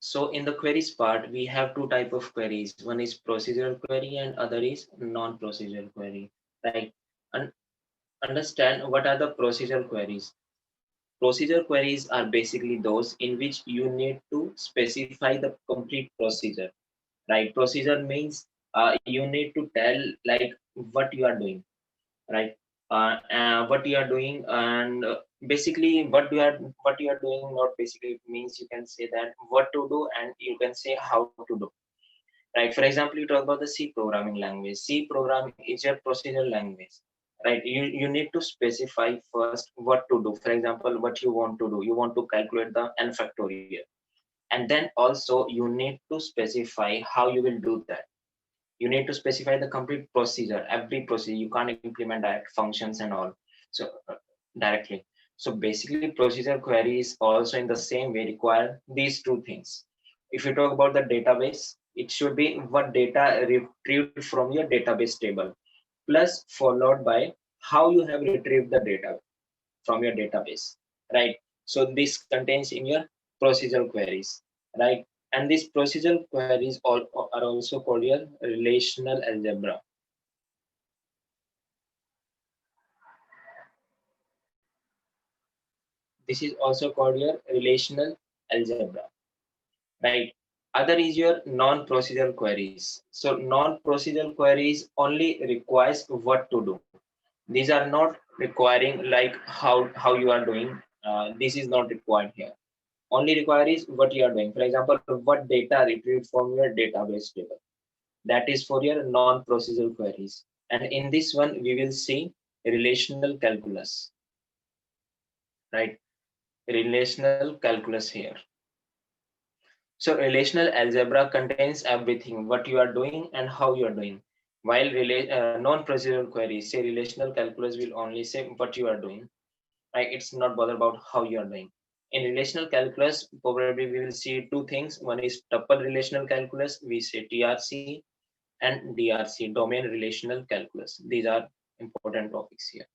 So in the queries part, we have two type of queries. One is procedural query and other is non-procedural query, right? And understand what are the procedural queries. Procedural queries are basically those in which you need to specify the complete procedure, right? Procedure means you need to tell like what you are doing, right? What you are doing, and basically what you are doing. Not basically means you can say that what to do, and you can say how to do. Right. For example, you talk about the C programming language. C programming is your procedural language. Right. You need to specify first what to do. For example, what you want to do. You want to calculate the n factorial, and then also you need to specify how you will do that. You need to specify the complete procedure, every procedure. You can't implement direct functions and all. So directly. So basically procedural queries also in the same way require these two things. If you talk about the database, it should be what data retrieved from your database table, plus followed by how you have retrieved the data from your database, right? So this contains in your procedural queries, right? And these procedural queries are also called your relational algebra. This is also called your relational algebra, right? Other is your non-procedural queries. So non-procedural queries only requires what to do. These are not requiring like how you are doing. This is not required here. Only require is what you are doing. For example, what data retrieved from your database table. That is for your non-procedural queries. And in this one, we will see relational calculus, right? Relational calculus here. So relational algebra contains everything, what you are doing and how you are doing. While non-procedural queries, say relational calculus will only say what you are doing, right? It's not bother about how you are doing. In relational calculus, probably we will see two things. One is tuple relational calculus, we say TRC, and DRC, domain relational calculus. These are important topics here.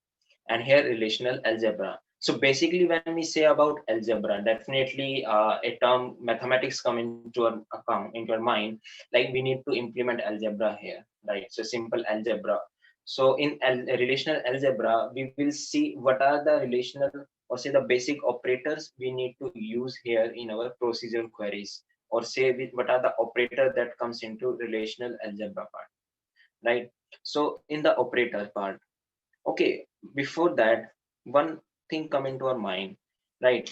And here relational algebra. So basically when we say about algebra, definitely a term mathematics come into our account, into our mind, like we need to implement algebra here, right? So simple algebra. So in relational algebra, we will see what are the relational or say the basic operators we need to use here in our procedural queries, or say what are the operator that comes into relational algebra part, right? So in the operator part, okay, before that, one thing come into our mind, right?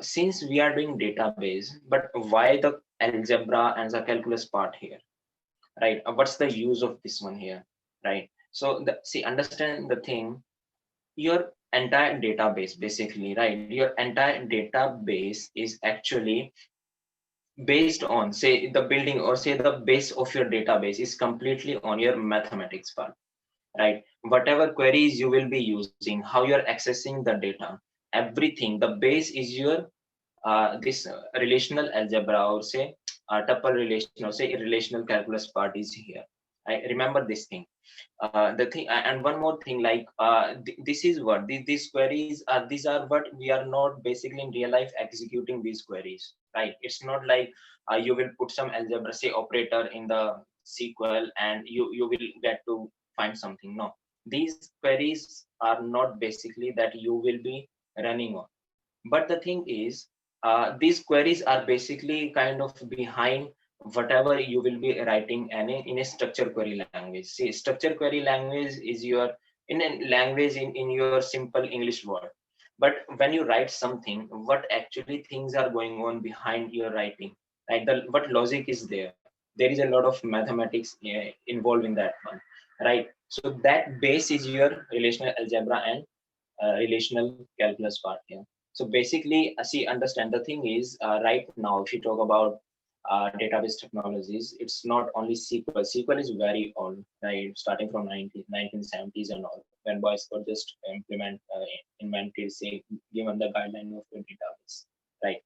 Since we are doing database, but why the algebra and the calculus part here, right? What's the use of this one here, right? So see, understand the thing. Your entire database, basically, right? Your entire database is actually based on, say, the building, or say the base of your database is completely on your mathematics part, right? Whatever queries you will be using, how you're accessing the data, everything, the base is your this relational algebra, or say tuple relation, or say relational calculus part is here. I remember this thing. The thing, and one more thing, like this is what these queries are. These are what we are not basically in real life executing these queries, right? It's not like you will put some algebra, say operator in the SQL, and you will get to find something. No, these queries are not basically that you will be running on. But the thing is, these queries are basically kind of behind whatever you will be writing in a structure query language. See, structure query language is your in a language in your simple English word. But when you write something, what actually things are going on behind your writing, like what logic is there? There is a lot of mathematics involved in that one, right? So that base is your relational algebra and relational calculus part here. So basically, see, understand the thing is right now, if you talk about database technologies, it's not only SQL. SQL is very old, right? Starting from 1970s and all, when boys could just invented, say, given the guideline of the database, right?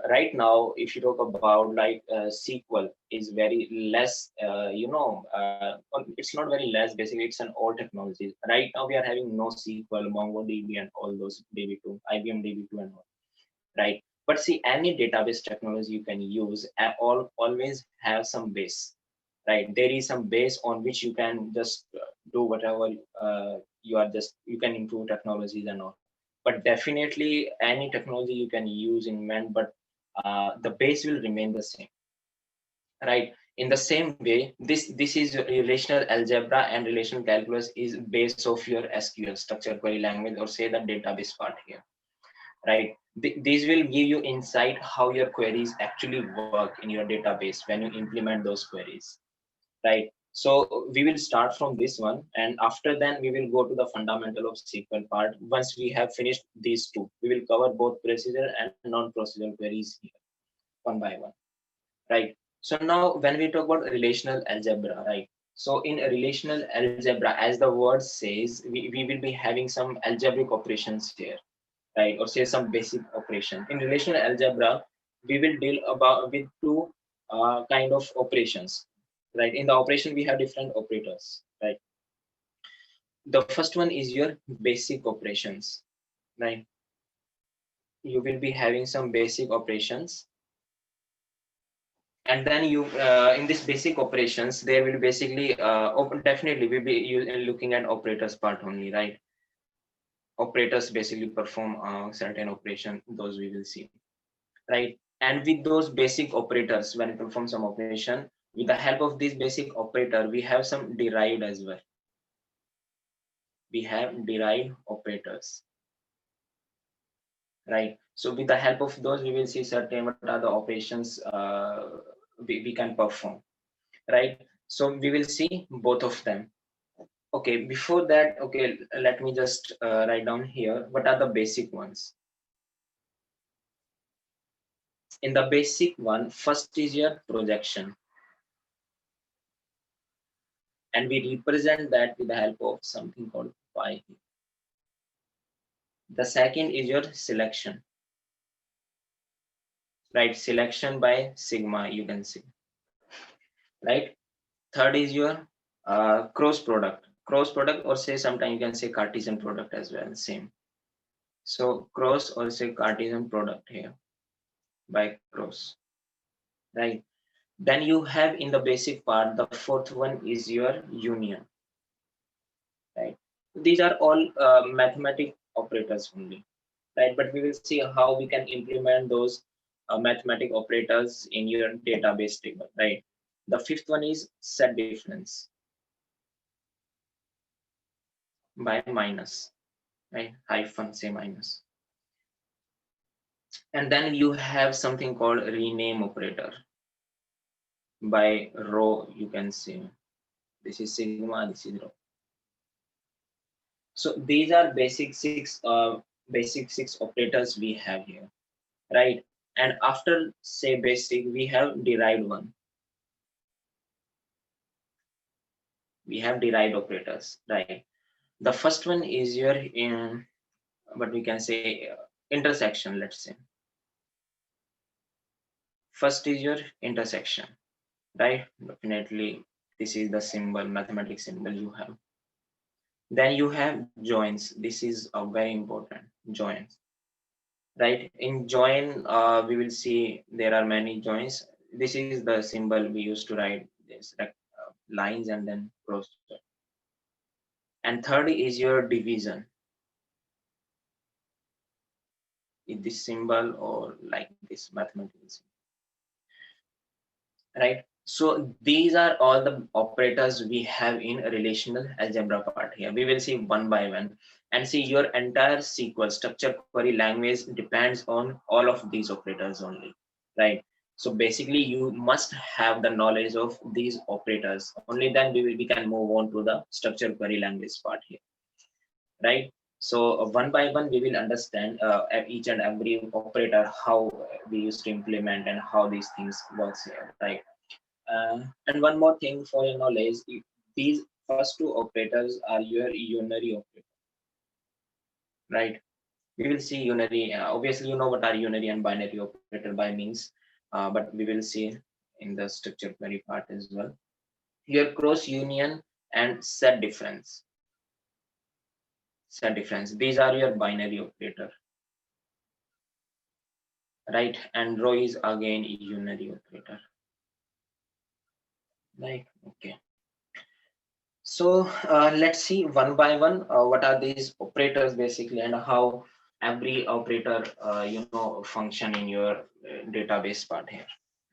Right now, if you talk about like SQL is very less, it's not very less. Basically, it's an old technology. Right now, we are having no SQL, MongoDB, and all those DB2, IBM DB2, and all. Right. But see, any database technology you can use always have some base, right? There is some base on which you can just do whatever you can improve technologies and all. But definitely any technology you can use in men, but the base will remain the same, right? In the same way, this is relational algebra and relational calculus is base of your SQL, structure query language, or say the database part here, right? These will give you insight how your queries actually work in your database when you implement those queries, right? So we will start from this one, and after then we will go to the fundamental of SQL part. Once we have finished these two, we will cover both procedural and non-procedural queries here, one by one, right? So now when we talk about relational algebra, right? So in a relational algebra, as the word says, we will be having some algebraic operations here, right? Or say some basic operation. In relational algebra, we will deal about with two kind of operations, right? In the operation, we have different operators, right? The first one is your basic operations, right? You will be having some basic operations, and then you in this basic operations, there will basically definitely we'll be looking at operators part only, right? Operators basically perform certain operation, those we will see, right? And with those basic operators, when we perform some operation, with the help of this basic operator, we have some derived as well. We have derived operators, right? So with the help of those, we will see certain what are the operations we can perform, right? So we will see both of them. Okay, before that, okay, let me just write down here what are the basic ones. In the basic one, first is your projection, and we represent that with the help of something called phi. The second is your selection, right? Selection by sigma, you can see, right? Third is your cross product, or say sometimes you can say Cartesian product as well, same. So cross or say Cartesian product here by cross, right? Then you have in the basic part, the fourth one is your union, right? These are all mathematic operators only, right? But we will see how we can implement those mathematic operators in your database table, right? The fifth one is set difference by minus, right? Hyphen, say minus. And then you have something called rename operator by row, you can see. This is sigma, this is rho. So these are basic six operators we have here, right? And after say basic, we have derived one. We have derived operators, right? The first one is your in what we can say intersection, let's say. First is your intersection, right? Definitely this is the symbol, mathematical symbol you have. Then you have joins. This is a very important joins, right? In join, we will see there are many joins. This is the symbol we used to write this, like lines and then cross. And third is your division. With this symbol or like this mathematical symbol, right? So these are all the operators we have in a relational algebra part here. We will see one by one and see your entire SQL structure query language depends on all of these operators only, right? So basically you must have the knowledge of these operators. Only then we can move on to the structure query language part here, right? So one by one, we will understand each and every operator, how we used to implement and how these things works here, right? And one more thing for your knowledge, these first two operators are your unary operator, right? We will see unary. Obviously, you know what are unary and binary operator by means, but we will see in the structure query part as well. Your cross union and set difference. Set difference. These are your binary operator, right? And row is again unary operator, right? Okay. So let's see one by one what are these operators basically, and how every operator function in your database part here.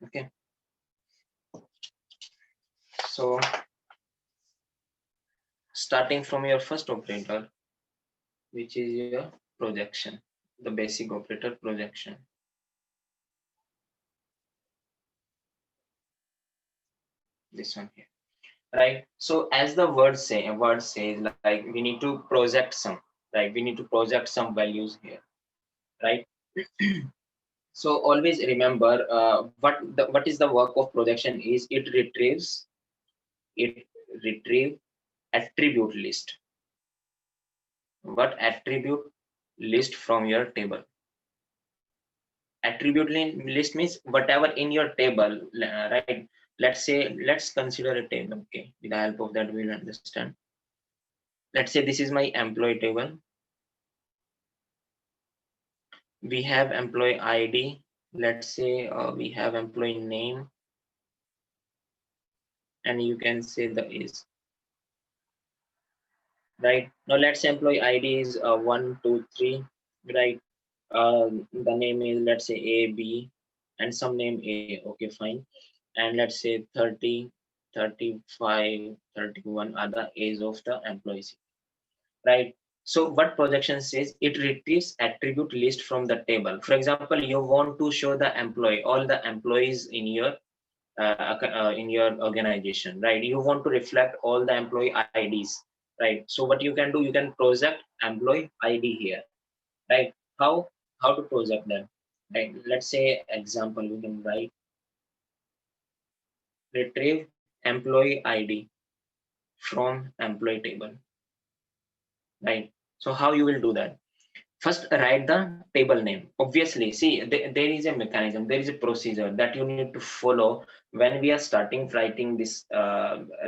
Okay. So starting from your first operator, which is your projection, the basic operator projection. This one here, right? So as the word says, like we need to project some, right? We need to project some values here, right? So always remember what is the work of projection is it retrieve attribute list. What attribute list from your table? Attribute list means whatever in your table, right? Let's consider a table. Okay, with the help of that we'll understand. Let's say this is my employee table. We have employee ID. Let's say we have employee name, and you can say the is, right? Now let's say employee ID is 123, right? The name is, let's say, A, B, and some name A. Okay, fine. And let's say 30, 35, 31 are the age of the employees, right? So what projection says, it retrieves attribute list from the table. For example, you want to show the employee, all the employees in your organization, right? You want to reflect all the employee IDs, right? So what you can do, you can project employee ID here, right? How to project them, right? Let's say example, we can write retrieve employee ID from employee table, right? So how you will do that? First, write the table name. Obviously, see, there is a mechanism, there is a procedure that you need to follow when we are starting writing this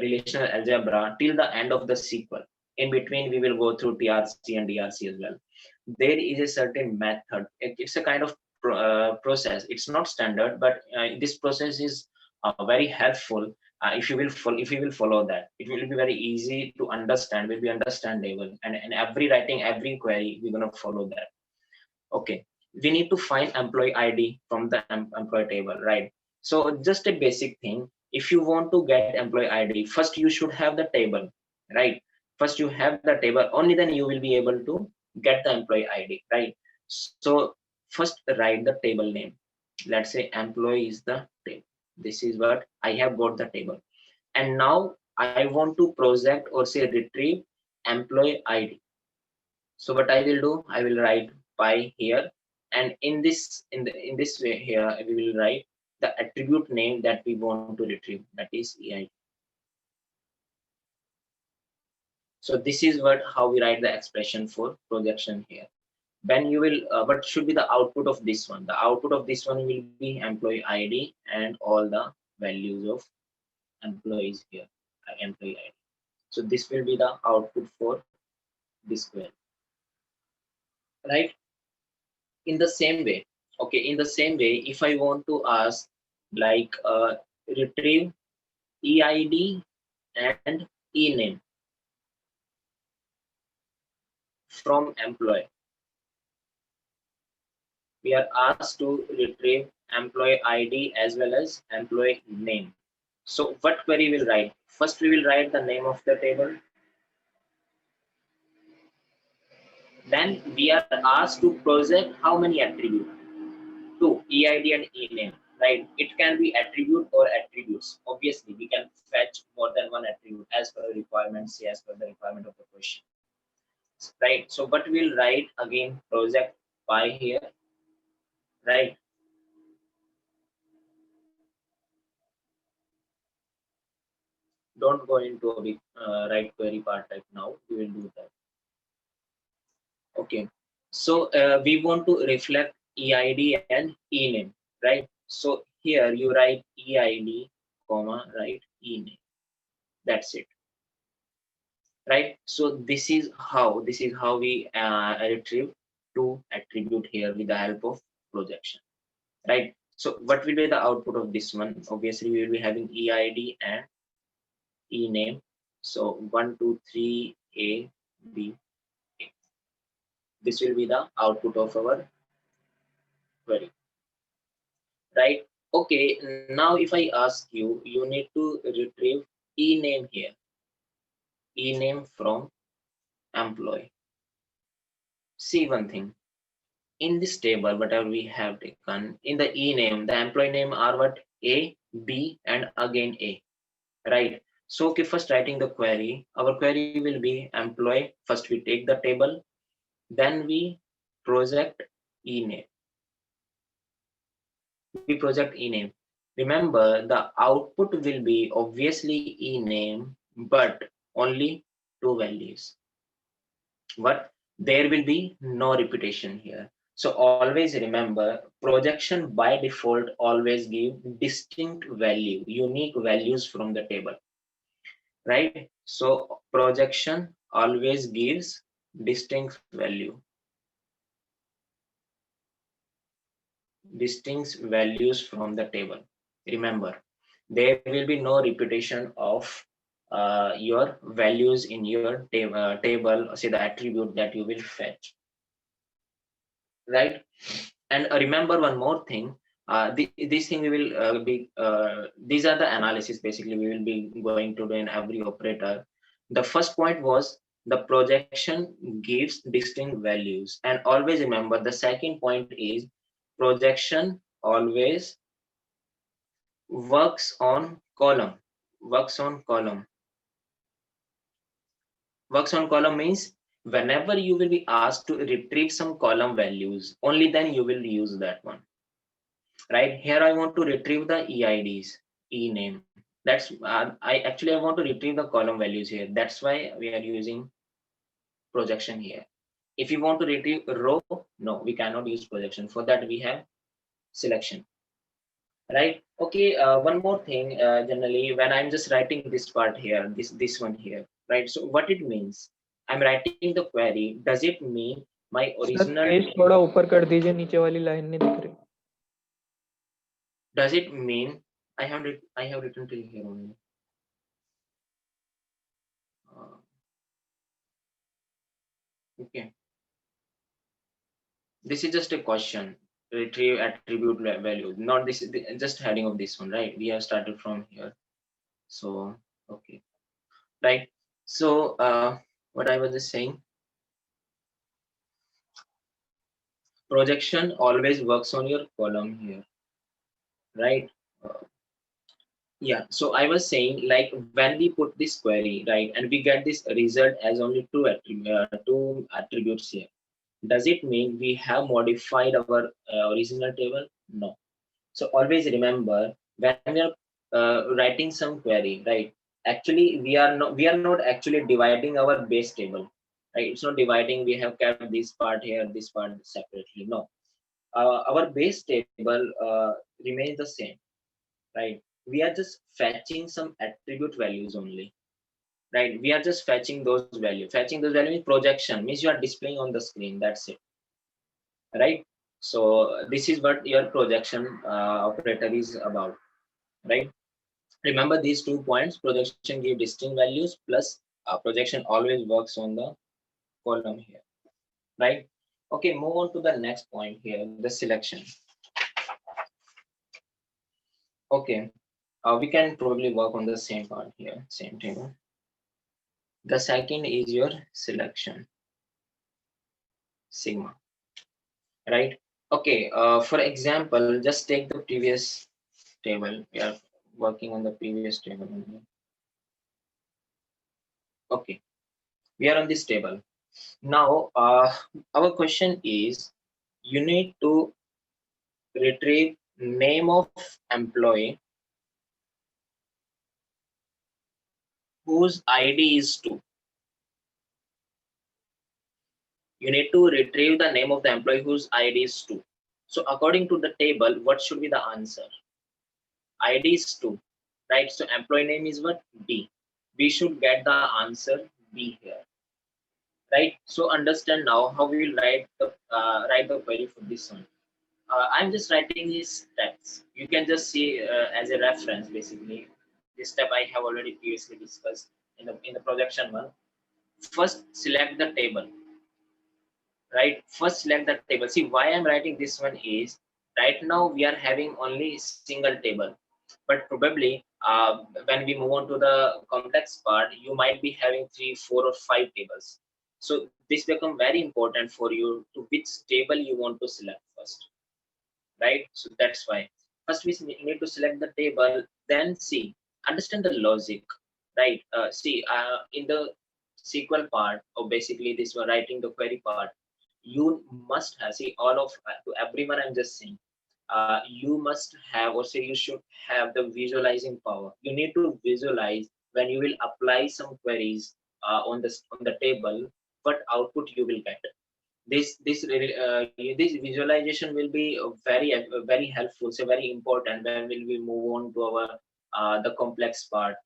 relational algebra till the end of the sequel. In between, we will go through TRC and DRC as well. There is a certain method. It's a kind of process. It's not standard, but this process is very helpful. If you will follow that, it will be very easy to understand, will be understandable, and every writing, every query, we're going to follow that. Okay, we need to find employee ID from the employee table, right? So just a basic thing, if you want to get employee ID, first you should have the table, right? First you have the table, only then you will be able to get the employee ID, right? So first write the table name. Let's say employee is the table. This is what I have got the table, and now I want to project or say retrieve employee ID. So what I will do, I will write by here, and in this way here we will write the attribute name that we want to retrieve, that is EID. So this is how we write the expression for projection here. When you will what should be the output of this one? The output of this one will be employee ID and all the values of employees here, employee ID. So this will be the output for this query, right? In the same way, okay, in the same way, if I want to ask, like, retrieve EID and ename from employee, we are asked to retrieve employee ID as well as employee name. So what query will write? First we will write the name of the table, then we are asked to project how many attributes? Two, EID and ename, right? It can be attribute or attributes. Obviously, we can fetch more than one attribute as per the requirements, as per the requirement of the question, right? So, but we'll write again project by here, right? Don't go into a big write query part right now. We will do that. Okay. So we want to reflect EID and ename, right? So here you write EID, comma, right, ename. That's it, right? So this is how we retrieve two attribute here with the help of projection. right? So what will be the output of this one? Obviously, we will be having EID and ename. So 1, 2, 3, A, B, A. This will be the output of our query, right? Okay, now if I ask you, you need to retrieve ename here, ename from employee. See one thing, in this table, whatever we have taken, in the ename, the employee name are what? A, B, and again A, right? So okay, first writing the query, our query will be employee. First we take the table, then we project ename. We project ename. Remember, the output will be obviously ename, but only two values. What? There will be no repetition here. So always remember, projection by default always give distinct value, unique values from the table, right? So projection always gives distinct value, distinct values from the table. Remember, there will be no repetition of your values in your table, say the attribute that you will fetch, right? And remember one more thing, this thing we will these are the analysis basically we will be going to do in every operator. The first point was the projection gives distinct values, and always remember the second point is projection always works on column, works on column. Works on column means whenever you will be asked to retrieve some column values, only then you will use that one, right? Here I want to retrieve the EIDs, ename. That's I want to retrieve the column values here. That's why we are using projection here. If you want to retrieve row, no, we cannot use projection. For that we have selection, right? Okay, one more thing. Generally, when I'm just writing this part here, this one here, right? So what it means? I'm writing the query. Does it mean my sir original? Page थोड़ा ऊपर कर दीजिए, नीचे वाली line नहीं दिख रही. Does it mean I have written till here only? Okay. This is just a question. Retrieve attribute value. Not this. Just heading of this one, right? We have started from here. So okay, right. So what I was just saying. Projection always works on your column here, right? Uh, yeah. So I was saying, like when we put this query, right, and we get this result as only two attributes here. Does it mean we have modified our original table? No. So always remember, when we are writing some query, right? Actually, we are not actually dividing our base table, right? It's not dividing. We have kept this part here, this part separately. No, our base table remains the same, right? We are just fetching some attribute values only, right? We are just fetching those values. Fetching those values means projection, means you are displaying on the screen. That's it, right? So this is what your projection operator is about, right? Remember these 2 points. Projection give distinct values, plus projection always works on the column here, right? Okay, move on to the next point here, the selection. Okay, we can probably work on the same part here, same table. The second is your selection, sigma, right? Okay, for example, just take the previous table. We are working on the previous table only. Okay, we are on this table. Now, our question is, you need to retrieve name of employee whose ID is 2. You need to retrieve the name of the employee whose ID is 2. So according to the table, what should be the answer? ID is 2, right? So employee name is what? B. We should get the answer B here, right? So understand now how we will write the query for this one. I'm just writing these steps. You can just see as a reference basically. This step I have already previously discussed in the projection one. First, select the table. Right. First, select the table. See why I'm writing this one is right now we are having only single table, but probably when we move on to the complex part, you might be having 3, 4, or 5 tables. So this become very important for you to which table you want to select first, right? So that's why first we need to select the table, then see, understand the logic, right? See, in the SQL part, or basically this one writing the query part, you must have, see, all of to everyone I'm just saying, you must have, or say you should have the visualizing power. You need to visualize when you will apply some queries on the table, what output you will get. This visualization will be very helpful, so very important when will we move on to our the complex part,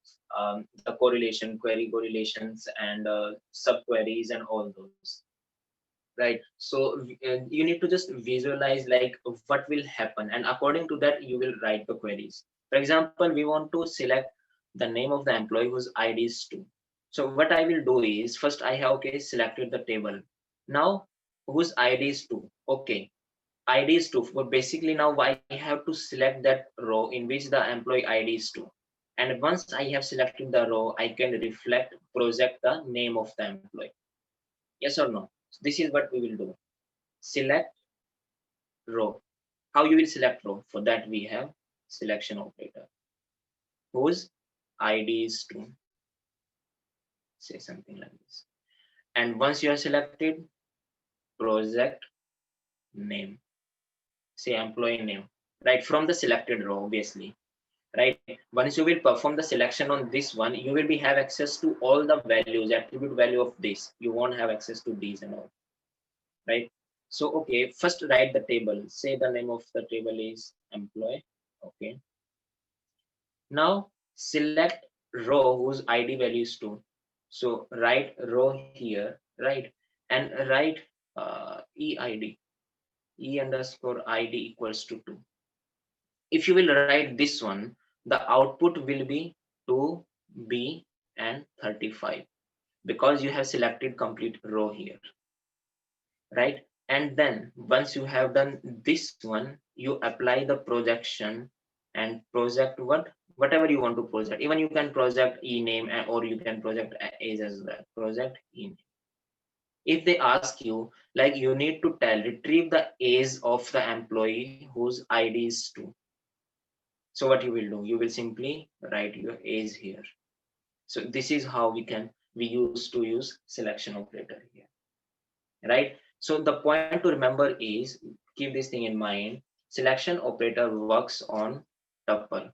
the correlation, query correlations, and subqueries and all those, right? So you need to just visualize like what will happen, and according to that you will write the queries. For example, we want to select the name of the employee whose id is 2. So what I will do is first I have, okay, selected the table. Now whose id is 2, okay, id is 2, but basically now I have to select that row in which the employee id is 2. And once I have selected the row, I can reflect project the name of the employee. Yes or no? So this is what we will do. Select row. How you will select row? For that we have selection operator whose id is 2. Say something like this. And once you are selected, project name. Say employee name. Right, from the selected row, obviously. Right. Once you will perform the selection on this one, you will be have access to all the values, attribute value of this. You won't have access to these and all. Right. So okay, first write the table. Say the name of the table is employee. Okay. Now select row whose id value is 2. So write row here, right? And write eid, e underscore id equals to 2. If you will write this one, the output will be 2b and 35, because you have selected complete row here, right? And then once you have done this one, you apply the projection and project whatever you want to project. Even you can project ename, or you can project age as well. Project ename. If they ask you, like, you need to tell retrieve the age of the employee whose id is 2. So what you will do, you will simply write your age here. So this is how we used to use selection operator here, right? So the point to remember is, keep this thing in mind, selection operator works on tuple.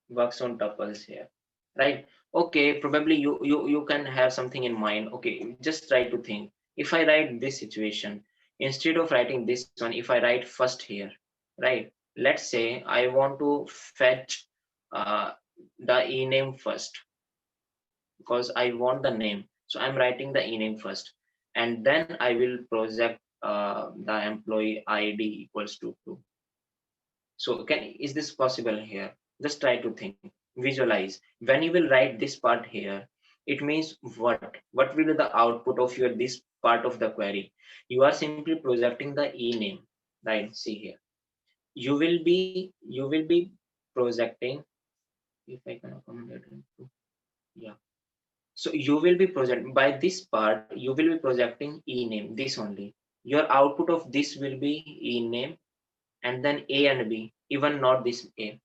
Works on tuples here, right? Okay, probably you can have something in mind. Okay, just try to think. If I write this situation, instead of writing this one, if I write first here, right? Let's say I want to fetch uh, the ename first, because I want the name. So I'm writing the ename first, and then I will project the employee ID equals to 2. So is this possible here? Just try to think, visualize. When you will write this part here, it means what will be the output of your this part of the query? You are simply projecting the ename, right? See here. You will be projecting, if I can accommodate it, yeah. So you will be projecting by this part, you will be projecting ename, this only. Your output of this will be ename, and then A and B, even not this A,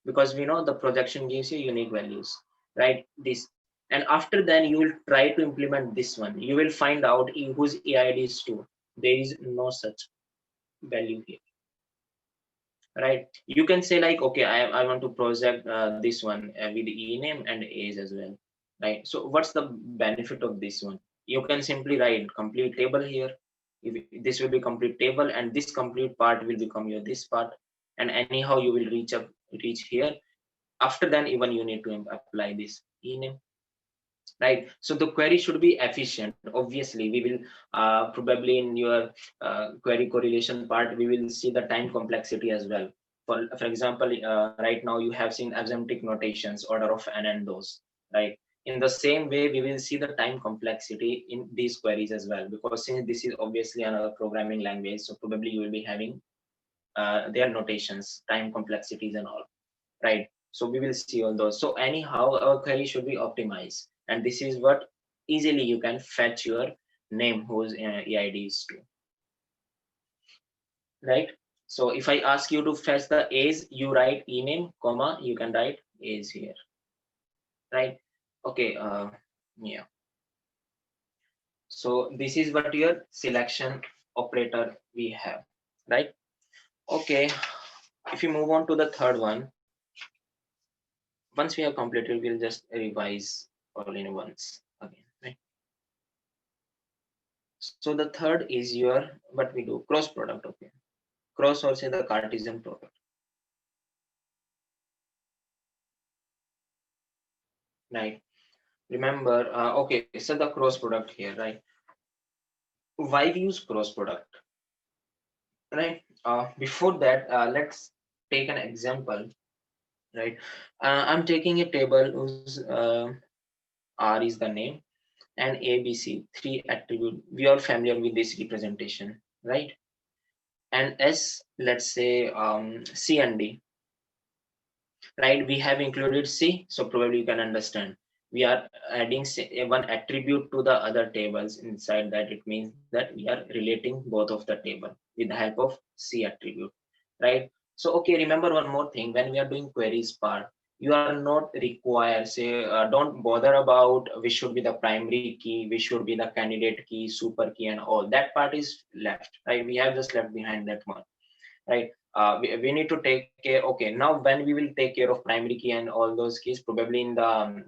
because we know the projection gives you unique values, right? This. And after then you will try to implement this one. You will find out whose AID is 2. There is no such value here, right? You can say like, okay, I want to project this one with ename and age as well, right? So what's the benefit of this one? You can simply write complete table here. This will be complete table, and this complete part will become your this part, and anyhow you will reach here. After then, even you need to apply this ename. right? So the query should be efficient. Obviously, we will probably in your query correlation part, we will see the time complexity as well. For example, right now you have seen asymptotic notations, order of n and those, right? In the same way, we will see the time complexity in these queries as well, because since this is obviously another programming language, so probably you will be having their notations, time complexities and all, right? So we will see all those. So anyhow, our query should be optimized, and this is what easily you can fetch your name whose EID is true, right? So if I ask you to fetch the age, you write ename, comma, you can write age here, right? Okay, yeah. So this is what your selection operator we have, right? Okay, if you move on to the third one, once we have completed, we'll just revise all in once again, right? So the third is your, what we do, cross product, okay? Cross or say the Cartesian product, right? Remember, okay, so the cross product here, right? Why we use cross product, right? Before that, let's take an example, right? I'm taking a table whose R is the name and A, B, C, three attribute. We are familiar with this representation, right? And S, let's say C and D, right? We have included C, so probably you can understand. We are adding one attribute to the other tables inside that. It means that we are relating both of the table with the help of C attribute, right? So, okay, remember one more thing. When we are doing queries part, you are not required, say, don't bother about which should be the primary key, which should be the candidate key, super key, and all. That part is left, right? We have just left behind that one, right? We need to take care. Okay, now when we will take care of primary key and all those keys, probably in the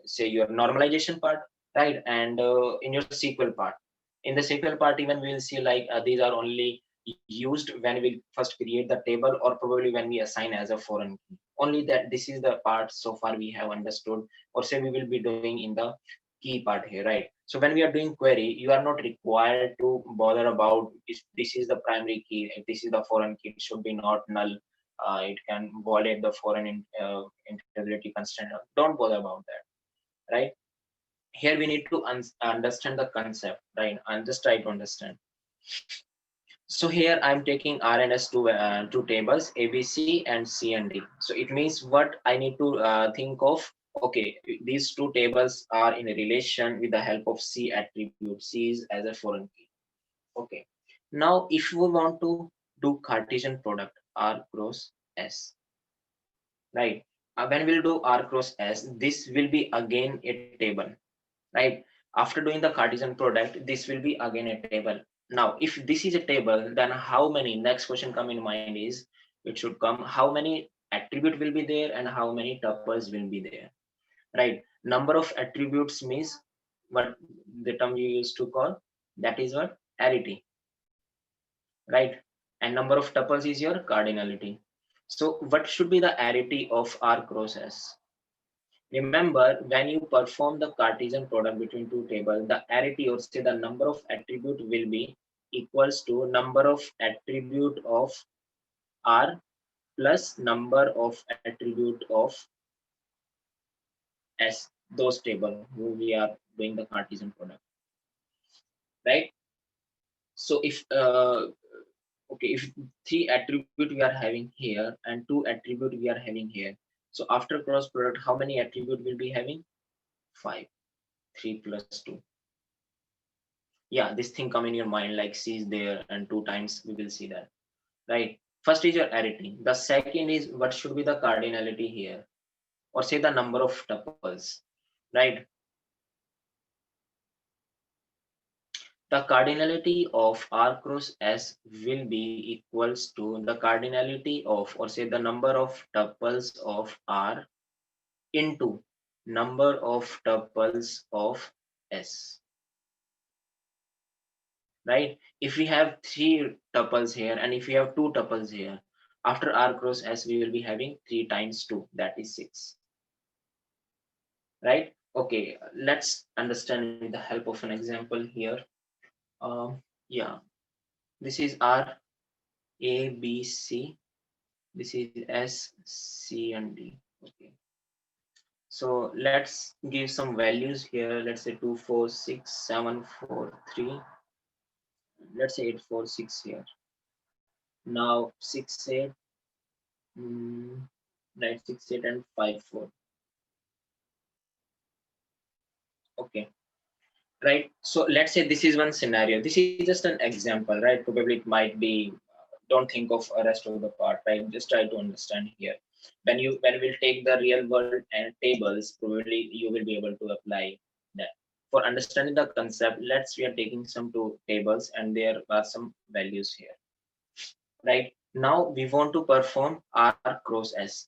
say your normalization part, right? And in your SQL part, in the SQL part, even we will see like these are only used when we first create the table, or probably when we assign as a foreign key. Only that this is the part so far we have understood, or say we will be doing in the key part here, right? So when we are doing query, you are not required to bother about if this is the primary key, if this is the foreign key, it should be not null. It can violate the foreign integrity constraint. Don't bother about that, right? Here we need to understand the concept, right? And just try to understand. So here I'm taking R and S two tables, A, B, C, and C and D. So it means what I need to think of. Okay, these two tables are in a relation with the help of C attribute. C is as a foreign key. Okay. Now, if we want to do Cartesian product R cross S, right? When we'll do R cross S, this will be again a table, right? After doing the Cartesian product, this will be again a table. Now, if this is a table, then how many, next question come in mind is, it should come, how many attribute will be there and how many tuples will be there, right? Number of attributes means what the term you used to call, that is what, arity, right? And number of tuples is your cardinality. So what should be the arity of R cross S? Remember, when you perform the Cartesian product between two tables, the arity or say the number of attribute will be equals to number of attribute of R plus number of attribute of S, those table who we are doing the Cartesian product, right? So if okay, if three attribute we are having here and two attribute we are having here, so after cross product, how many attribute will be having? 5. 3 plus 2. Yeah, this thing come in your mind like C is there and 2 times we will see that, right? First is your arity. The second is what should be the cardinality here, or say the number of tuples, right? The cardinality of R cross S will be equals to the cardinality of, or say the number of tuples of R into number of tuples of S, right? If we have 3 tuples here and if we have 2 tuples here, after R cross S we will be having 3 times 2, that is 6, right? Okay, let's understand with the help of an example here. Yeah, this is R, A, B, C. This is S, C, and D. Okay. So let's give some values here. Let's say 2, 4, 6, 7, 4, 3. Let's say 8, 4, 6 here. Now 6, 8, right, 6, 8, and 5, 4. Okay. Right. So let's say this is one scenario. This is just an example, right? Probably it might be, don't think of a rest of the part, right? Just try to understand here. When we'll take the real world and tables, probably you will be able to apply that. For understanding the concept, we are taking some two tables and there are some values here, right? Now we want to perform R cross S,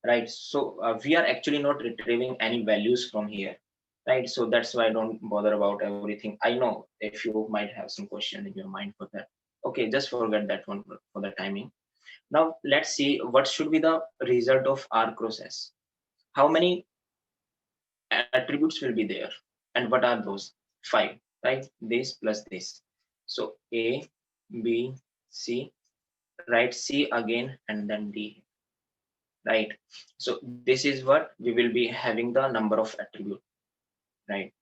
right? So we are actually not retrieving any values from here, right? So that's why I don't bother about everything. I know if you might have some question in your mind for that. Okay, just forget that one for the timing. Now let's see what should be the result of R cross S. How many attributes will be there, and what are those? 5, right? This plus this. So A, B, C, right? C again, and then D, right? So this is what we will be having the number of attribute, right?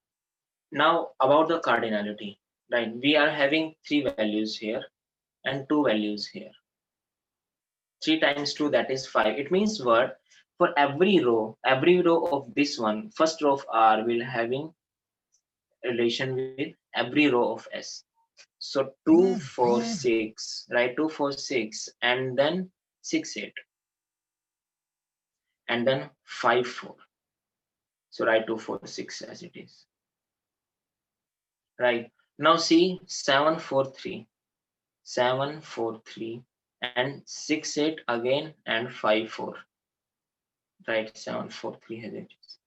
Now about the cardinality, right? We are having 3 values here and 2 values here. 3 times 2, that is 5. It means what? For every row of this one, first row of R will having relation with every row of S. So 2, 4, 6, right? 2, 4, 6, and then 6, 8, and then 5, 4. So write 2, 4, 6 as it is. Right. Now see 7, 4, 3, 7, 4, 3, and 6, 8 again, and 5, 4. Right. 7, 4, 3 as it is.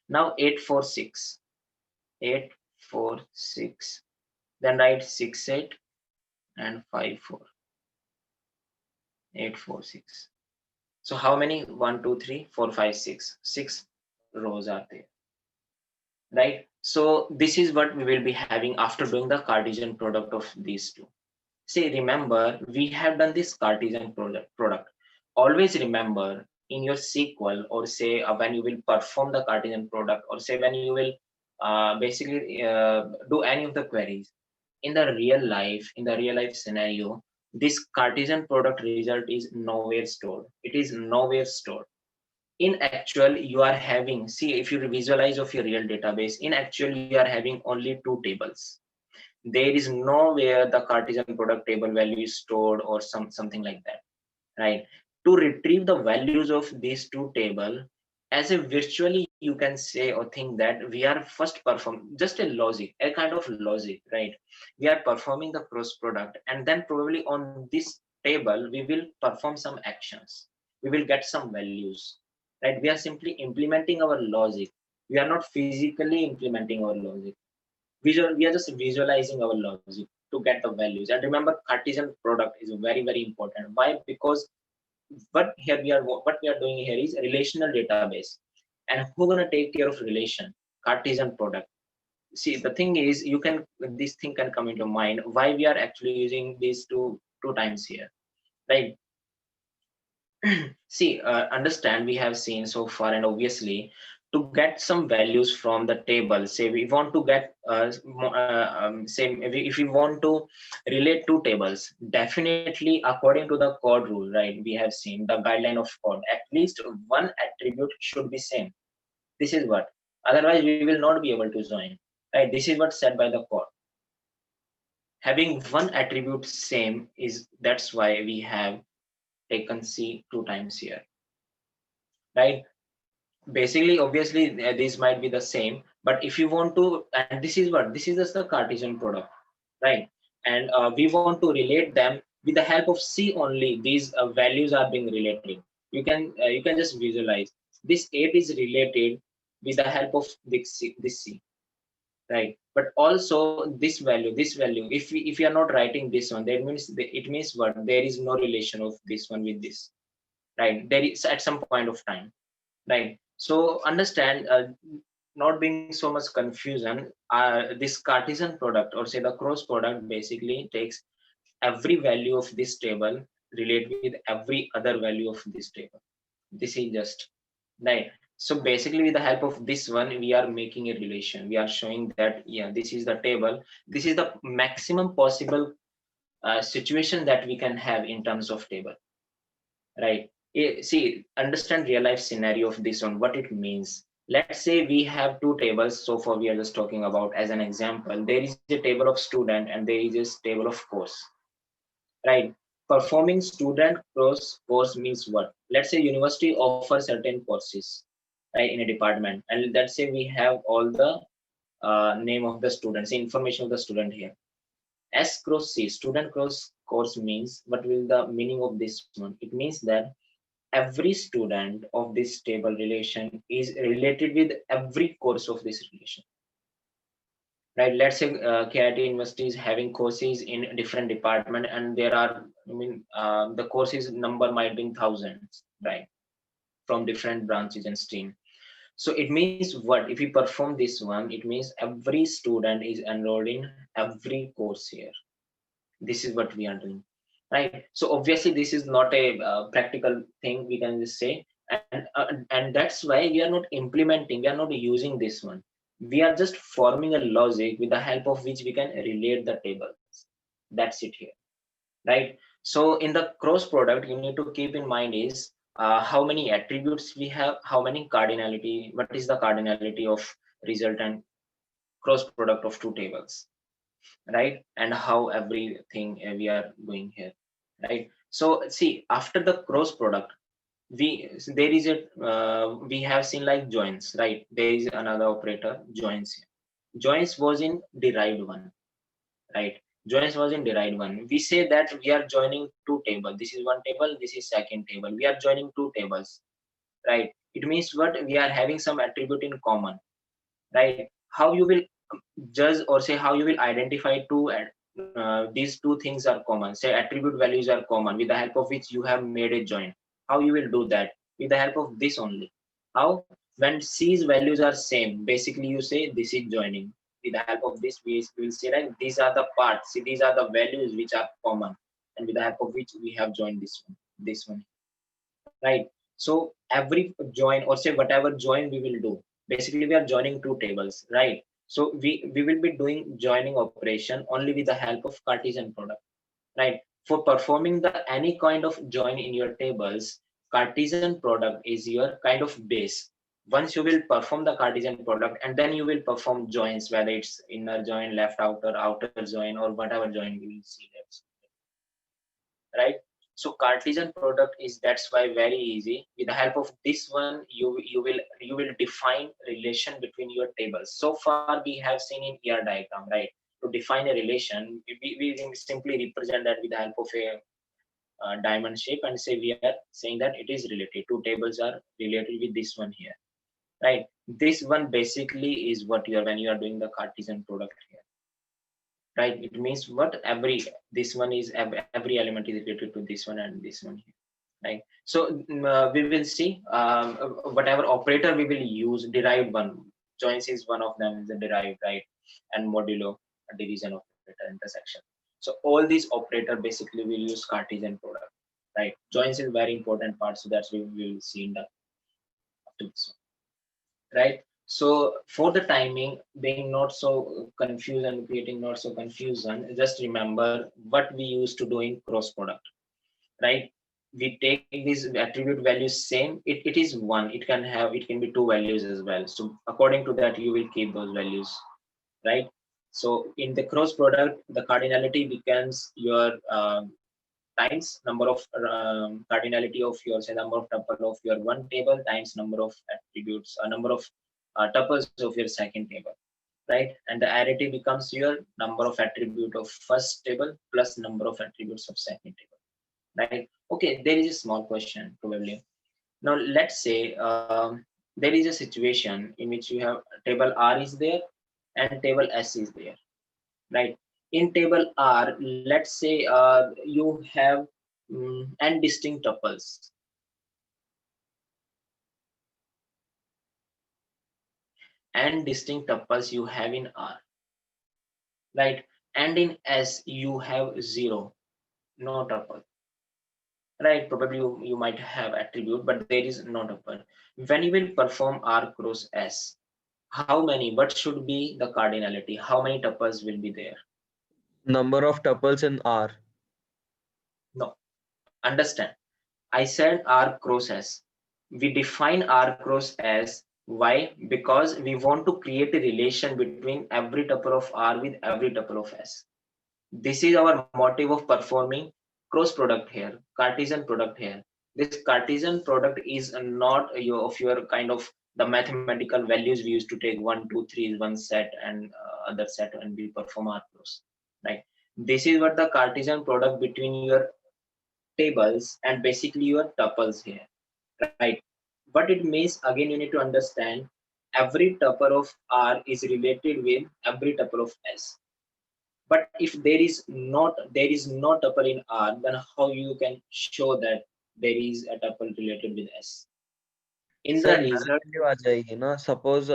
Now 8, 4, 6, 8, 4, 6. Then write 6, 8, and 5, 4. 8, 4, 6. So how many? 1, 2, 3, 4, 5, 6. 6 rows are there. Right. So this is what we will be having after doing the Cartesian product of these two. Say, remember, we have done this Cartesian product. Always remember in your SQL, or say when you will perform the Cartesian product, or say when you will basically do any of the queries in the real life scenario, this Cartesian product result is nowhere stored. It is nowhere stored. In actual, you are having, see, if you visualize of your real database, in actual you are having only 2 tables. There is nowhere the Cartesian product table value is stored or something like that, right? To retrieve the values of these two table, as a virtually you can say or think that we are first perform just a logic, a kind of logic, right? We are performing the cross product, and then probably on this table we will perform some actions. We will get some values, right? We are simply implementing our logic. We are not physically implementing our logic. We are just visualizing our logic to get the values. And remember, Cartesian product is very, very important. Why? Because what we are doing here is a relational database, and who's going to take care of relation? Cartesian product. See, the thing is, this thing can come into mind why we are actually using these two times here, right? See, understand, we have seen so far, and obviously to get some values from the table, say we want to get say if we want to relate two tables, definitely according to the code rule, right? We have seen the guideline of code, at least one attribute should be same. This is what, otherwise we will not be able to join, right? This is what said by the code. Having one attribute same is, that's why we have taken C 2 times here, right? Basically, obviously, these might be the same, but if you want to, and this is just the Cartesian product, right? And we want to relate them with the help of C only. These values are being related. You can just visualize this 8 is related with the help of this C, right? But also this value, if we are not writing this one, that means it means what? There is no relation of this one with this, right? There is at some point of time, right? So understand, not being so much confusion, this Cartesian product or say the cross product basically takes every value of this table, relate with every other value of this table. This is just right. So basically with the help of this one, we are making a relation. We are showing that, yeah, this is the table. This is the maximum possible situation that we can have in terms of table, right? See, understand real life scenario of this one, what it means. Let's say we have two tables. So far we are just talking about as an example. There is a table of student and there is a table of course, right? Performing student course means what? Let's say university offers certain courses, right, in a department, and let's say we have all the name of the students, information of the student here. S cross C, student cross course means what will the meaning of this one? It means that every student of this table relation is related with every course of this relation, right? Let's say KIIT University is having courses in different department, and there are, I mean, the courses number might be in thousands, right, from different branches and stream. So it means what? If we perform this one, it means every student is enrolled in every course here. This is what we are doing, right? So obviously this is not a practical thing, we can just say, and that's why we are not implementing, we are not using this one. We are just forming a logic with the help of which we can relate the tables. That's it here, right? So in the cross product, you need to keep in mind is how many attributes we have, how many cardinality, what is the cardinality of resultant cross product of two tables, right? And how everything we are doing here, right? So see, after the cross product, there is a we have seen like joins, right? There is another operator, joins here. Joins was in derived one, right? Joins was in derived one. We say that we are joining two tables. This is one table, this is second table. We are joining two tables, right? It means what? We are having some attribute in common, right? How you will judge or say how you will identify these two things are common, say attribute values are common, with the help of which you have made a join. How you will do that? With the help of this only. How? When C's values are same, basically you say this is joining. With the help of this, we will say like these are the parts, see these are the values which are common, and with the help of which we have joined this one, right? So every join or say whatever join we will do, basically we are joining two tables, right? So we will be doing joining operation only with the help of Cartesian product, right? For performing the any kind of join in your tables, Cartesian product is your kind of base. Once you will perform the Cartesian product, and then you will perform joins, whether it's inner join, left outer join, or whatever join we will see that, right? So Cartesian product is, that's why very easy. With the help of this one, you will define relation between your tables. So far we have seen in ER diagram, right? To define a relation, we simply represent that with the help of a diamond shape and say we are saying that it is related. Two tables are related with this one here, right? This one basically is what you are when you are doing the Cartesian product here, right? It means what? This one is every element is related to this one and this one here, right? So we will see whatever operator we will use, derived one. Joins is one of them, is a derived, right? And modulo, a division operator, intersection. So all these operator basically will use Cartesian product, right? Joins is very important part, so that's we will see in the after this one, right? So for the timing, being not so confused and creating not so confusion, just remember what we used to do in cross product, right? We take these attribute values same, it is one, it can be two values as well. So according to that you will keep those values, right? So in the cross product, the cardinality becomes your times number of cardinality of your, say, number of tuple of your one table times number of attributes, a number of tuples of your second table, right? And the arity becomes your number of attribute of first table plus number of attributes of second table, right? Okay, there is a small question probably. Now let's say there is a situation in which you have table R is there and table S is there, right? In table R, let's say you have n distinct tuples, n distinct tuples you have in R, right? And in S you have 0, no tuple, right? Probably you might have attribute, but there is no tuple. When you will perform R cross S, how many, what should be the cardinality? How many tuples will be there? Number of tuples in R. No, understand. I said R cross S. We define R cross S. Why? Because we want to create a relation between every tuple of R with every tuple of S. This is our motive of performing cross product here, Cartesian product here. This Cartesian product is not your kind of the mathematical values we used to take 1, 2, 3 is one set and other set and we perform R cross. Right. This is what the Cartesian product between your tables and basically your tuples here. Right. What it means again, you need to understand every tuple of R is related with every tuple of S. But if there is no tuple in R, then how you can show that there is a tuple related with S? In the sir null result, value आ जाएगी ना, suppose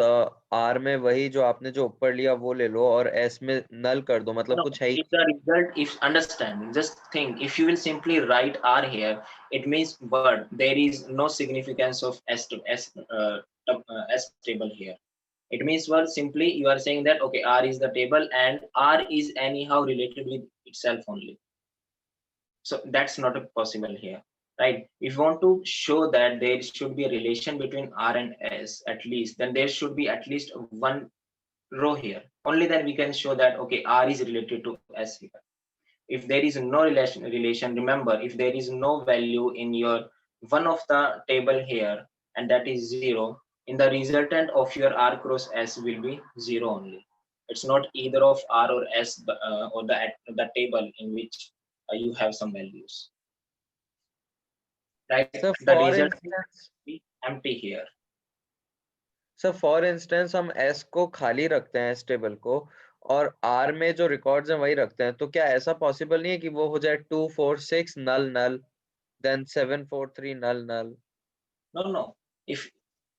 are में वही जो आपने जो ऊपर लिया वो ले लो और एस में नल कर दो, मतलब no, कुछ है ही in the result, if understand, just think, if you will simply write R here, it means what? There is no significance of S to S table here. It means what? Simply you are saying that okay, R is the table and R is anyhow related with itself only. So that's not possible here, right? If you want to show that there should be a relation between R and S at least, then there should be at least one row here. Only then we can show that okay, R is related to S here. If there is no relation, remember, if there is no value in your one of the table here and that is 0, in the resultant of your R cross S will be 0 only. It's not either of R or S or the table in which you have some values, right? Sir The for result instance will be empty here. Sir for instance हम S को खाली रखते हैं, S table को, और are में जो records हैं वही रखते हैं, तो क्या ऐसा पॉसिबल नहीं है कि वो हो जाए 2 4 6 नल नल, then 7 4 3 null null? No.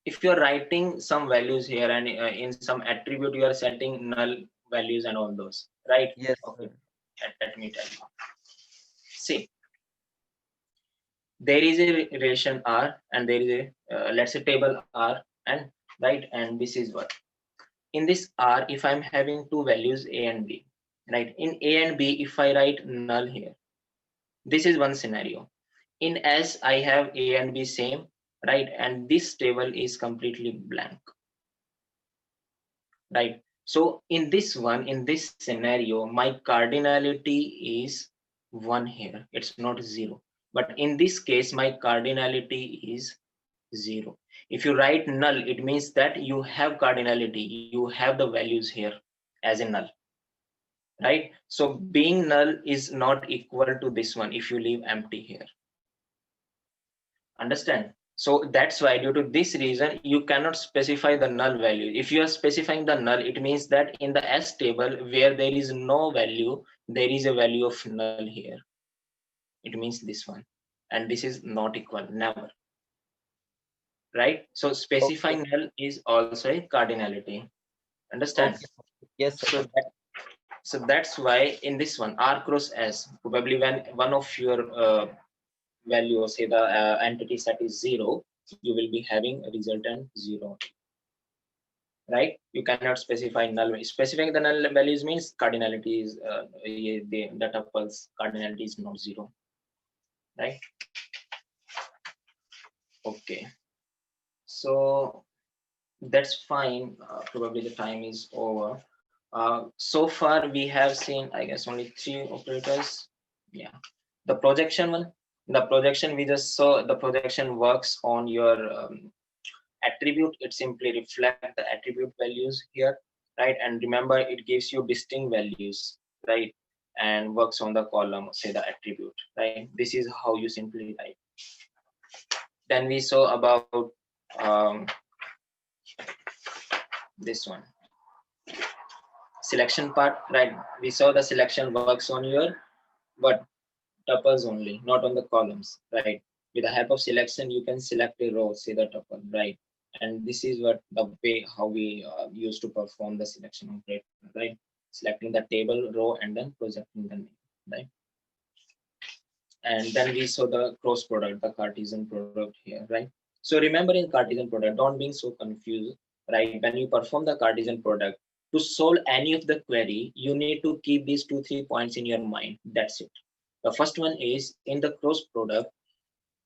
If you are writing some values here and in some attribute you are setting null values and all those, right? Yes, Okay, sir. let me tell you. See, there is a relation R and there is a let's say table R, and right, and this is what in this R, if I'm having two values A and B, right? In A and B, if I write null here, this is one scenario. In S, I have A and B same, right? And this table is completely blank, right? So in this one, in this scenario, my cardinality is 1 here. It's not 0. But in this case, my cardinality is 0. If you write null, it means that you have cardinality. You have the values here as a null, right? So being null is not equal to this one if you leave empty here. Understand? So that's why due to this reason, you cannot specify the null value. If you are specifying the null, it means that in the S table where there is no value, there is a value of null here. It means this one. And this is not equal, never. Right? So specifying Okay. null is also a cardinality. Understand? Okay. Yes, sir. So that's why in this one, R cross S, probably when one of your value, or say the entity set is 0, you will be having a resultant 0, right? You cannot specify null. Specifying the null values means cardinality is the tuples cardinality is not 0, right? Okay, so that's fine. Probably the time is over. So far we have seen, I guess, only 3 operators. Yeah, the projection one. The projection we just saw. The projection works on your attribute. It simply reflects the attribute values here, right? And remember, it gives you distinct values, right? And works on the column, say the attribute, right? This is how you simply write. Then we saw about this one, selection part, right? We saw the selection works on your what tuples only, not on the columns, right? With the help of selection, you can select a row, say the tuple, right? and this is what the way how we used to perform the selection operator, right? Selecting the table row and then projecting the name, right? And then we saw the cross product, the Cartesian product here, right? So remember, in Cartesian product, don't be so confused, right? When you perform the Cartesian product, to solve any of the query, you need to keep these 2-3 points in your mind. That's it. The first one is, in the cross product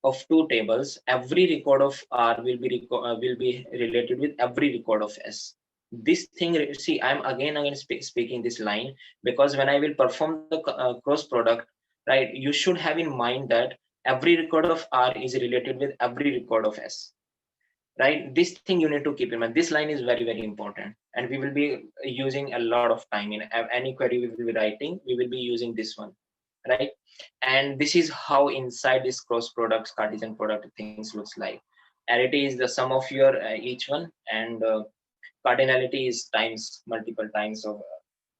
of two tables, every record of R will be related with every record of S. This thing, see, I'm again speaking this line, because when I will perform the cross product, right, you should have in mind that every record of R is related with every record of S, right? This thing you need to keep in mind. This line is very, very important, and we will be using a lot of time in any query we will be writing. We will be using this one, right? And this is how inside this cross products Cartesian product things looks like. Arity is the sum of your each one, and cardinality is times multiple times of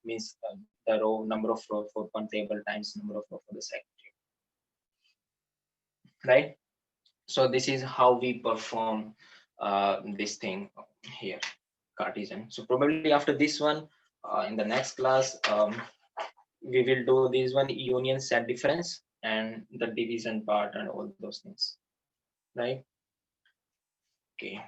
means the row number of row for one table times number of row for the second table, right? So this is how we perform this thing here, Cartesian. So probably after this one, in the next class, we will do this one, union set difference and the division part and all those things, right? Okay.